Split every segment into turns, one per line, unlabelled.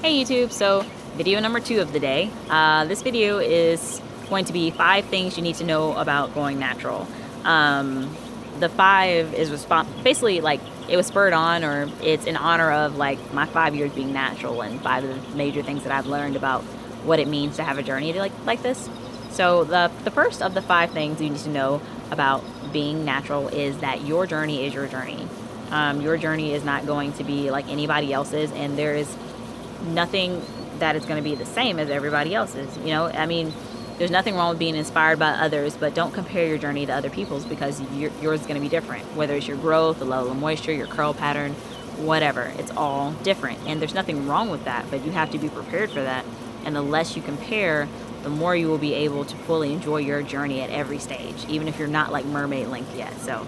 Hey YouTube, so video number 2 of the day. This video is going to be 5 things you need to know about going natural. The 5 is basically like it was spurred on, or it's in honor of like my 5 years being natural and 5 of the major things that I've learned about what it means to have a journey like this. So the first of the 5 things you need to know about being natural is that your journey is your journey. Your journey is not going to be like anybody else's, and there is nothing that is going to be the same as everybody else's. I mean, there's nothing wrong with being inspired by others, but don't compare your journey to other people's, because yours is going to be different. Whether it's your growth, the level of moisture, your curl pattern, whatever, it's all different, and there's nothing wrong with that, but you have to be prepared for that. And the less you compare, the more you will be able to fully enjoy your journey at every stage, even if you're not like mermaid length yet. So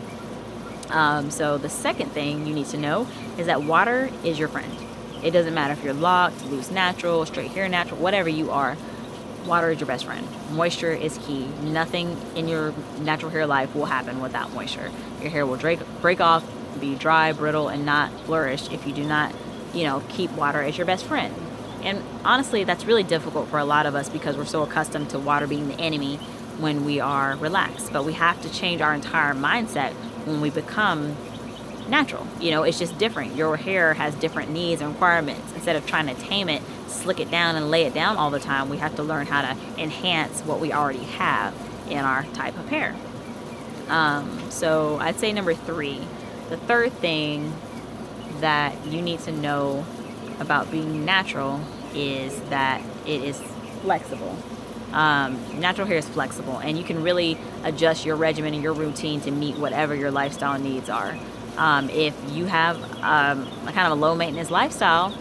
the second thing you need to know is that water is your friend. It doesn't matter if you're locked, loose natural, straight hair natural, whatever you are, water is your best friend. Moisture is key. Nothing in your natural hair life will happen without moisture. Your hair will break off, be dry, brittle, and not flourish if you do not, keep water as your best friend. And honestly, that's really difficult for a lot of us because we're so accustomed to water being the enemy when we are relaxed. But we have to change our entire mindset when we become natural. It's just different. Your hair has different needs and requirements. Instead of trying to tame it, slick it down, and lay it down all the time, we have to learn how to enhance what we already have in our type of hair. So I'd say number 3, the third thing that you need to know about being natural is that it is flexible. Natural hair is flexible, and you can really adjust your regimen and your routine to meet whatever your lifestyle needs are. If you have a kind of a low maintenance lifestyle,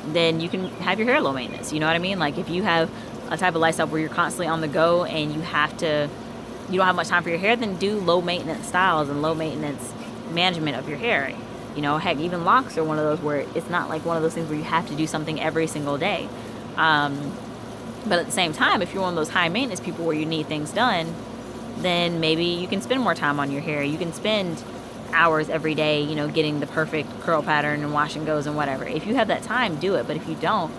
then you can have your hair low maintenance. You know what I mean? Like if you have a type of lifestyle where you're constantly on the go and you don't have much time for your hair, then do low maintenance styles and low maintenance management of your hair. Heck, even locks are one of those where it's not like one of those things where you have to do something every single day. But at the same time, if you're one of those high maintenance people where you need things done, then maybe you can spend more time on your hair. You can spend hours every day, getting the perfect curl pattern and wash and goes and whatever. If you have that time, do it. But if you don't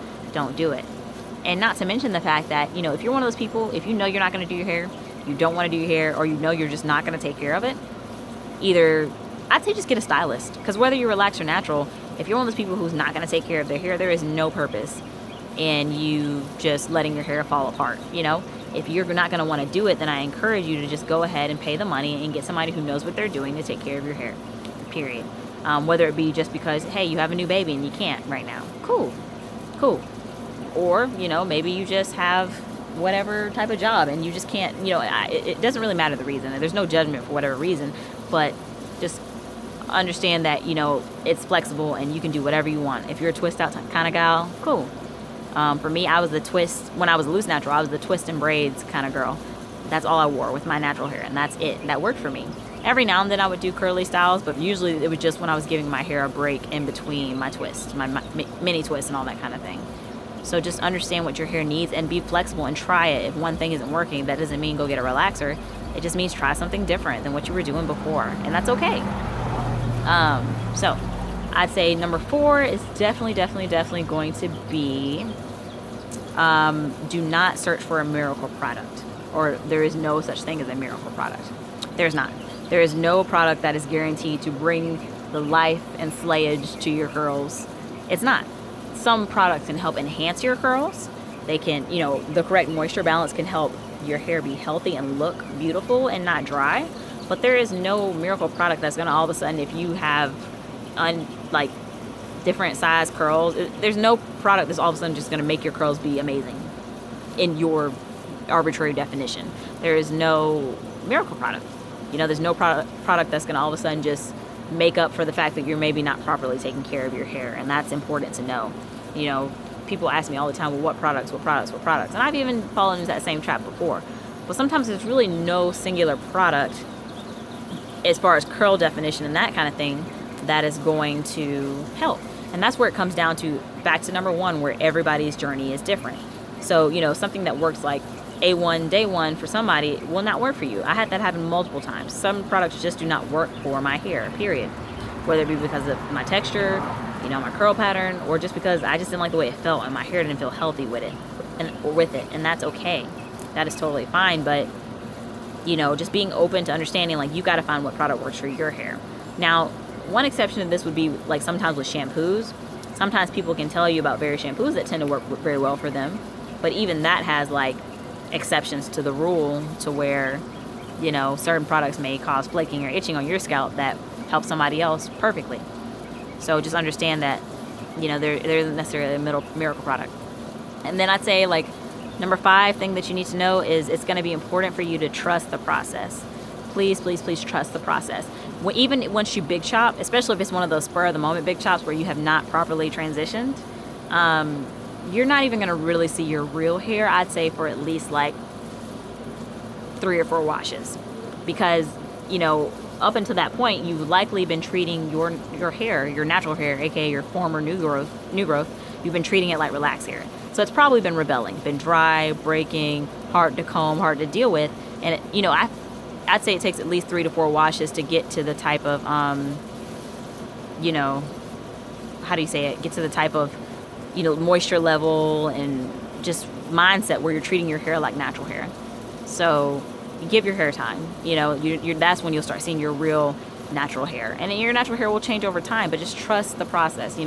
do it. And not to mention the fact that, if you're one of those people, if you know you're not going to do your hair, you don't want to do your hair, or you're just not going to take care of it, I'd say just get a stylist. Because whether you're relaxed or natural, if you're one of those people who's not going to take care of their hair, there is no purpose in you just letting your hair fall apart. If you're not going to want to do it, then I encourage you to just go ahead and pay the money and get somebody who knows what they're doing to take care of your hair, period. Whether it be just because, hey, you have a new baby and you can't right now. Cool. Or, maybe you just have whatever type of job and you just can't, it doesn't really matter the reason. There's no judgment for whatever reason, but just understand that, it's flexible and you can do whatever you want. If you're a twist out kind of gal, cool. For me, I was the twist, when I was a loose natural, I was the twist and braids kind of girl. That's all I wore with my natural hair, and that's it. That worked for me. Every now and then I would do curly styles, but usually it was just when I was giving my hair a break in between my twists, my mini twists and all that kind of thing. So just understand what your hair needs and be flexible and try it. If one thing isn't working, that doesn't mean go get a relaxer. It just means try something different than what you were doing before, and that's okay. So I'd say number 4 is definitely going to be do not search for a miracle product, or there is no such thing as a miracle product. There's not. There is no product that is guaranteed to bring the life and slayage to your curls. It's not. Some products can help enhance your curls. They can, the correct moisture balance can help your hair be healthy and look beautiful and not dry. But there is no miracle product that's going to all of a sudden, if you have different size curls, there's no product that's all of a sudden just going to make your curls be amazing in your arbitrary definition. There is no miracle product. There's no product that's going to all of a sudden just make up for the fact that you're maybe not properly taking care of your hair, and that's important to know. People ask me all the time, well, what products? And I've even fallen into that same trap before. But sometimes there's really no singular product as far as curl definition and that kind of thing that is going to help. And that's where it comes down to, back to number 1, where everybody's journey is different. So, something that works like A1, day 1 for somebody will not work for you. I had that happen multiple times. Some products just do not work for my hair, period. Whether it be because of my texture, my curl pattern, or just because I just didn't like the way it felt and my hair didn't feel healthy with it, and that's okay. That is totally fine. But just being open to understanding, like, you got to find what product works for your hair. Now, one exception to this would be like sometimes with shampoos. Sometimes people can tell you about various shampoos that tend to work very well for them, but even that has like exceptions to the rule, to where certain products may cause flaking or itching on your scalp that help somebody else perfectly. So just understand that there isn't necessarily a miracle product. And then I'd say, like, number 5 thing that you need to know is it's going to be important for you to trust the process. Please, please, please trust the process. Even once you big chop, especially if it's one of those spur of the moment big chops where you have not properly transitioned, you're not even going to really see your real hair, I'd say, for at least like 3 or 4 washes. Because, up until that point, you've likely been treating your hair, your natural hair, aka your former new growth, you've been treating it like relaxed hair. So it's probably been rebelling, been dry, breaking, hard to comb, hard to deal with. And I'd say it takes at least 3 to 4 washes to get to the type of, how do you say it? Get to the type of, moisture level and just mindset where you're treating your hair like natural hair. So give your hair time. That's when you'll start seeing your real natural hair. And your natural hair will change over time, but just trust the process.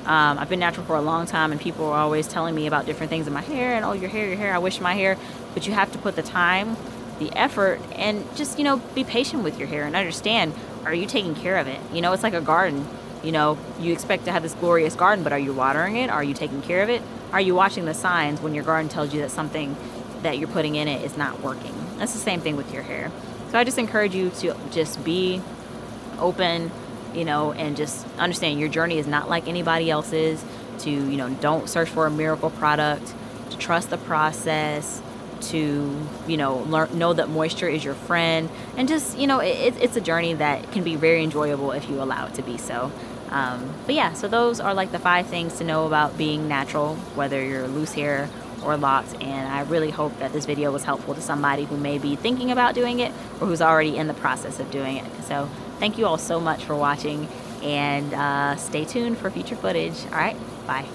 I've been natural for a long time, and people are always telling me about different things in my hair, and your hair, I wish my hair. But you have to put the time, the effort, and just, be patient with your hair and understand, are you taking care of it? It's like a garden. You expect to have this glorious garden, but are you watering it? Are you taking care of it? Are you watching the signs when your garden tells you that something that you're putting in it is not working? That's the same thing with your hair. So I just encourage you to just be open, and just understand your journey is not like anybody else's. To, don't search for a miracle product, to trust the process, to, know that moisture is your friend, and just, it's a journey that can be very enjoyable if you allow it to be so. But yeah, so those are like the 5 things to know about being natural, whether you're loose hair or locked. And I really hope that this video was helpful to somebody who may be thinking about doing it or who's already in the process of doing it. So thank you all so much for watching, and stay tuned for future footage. All right, bye.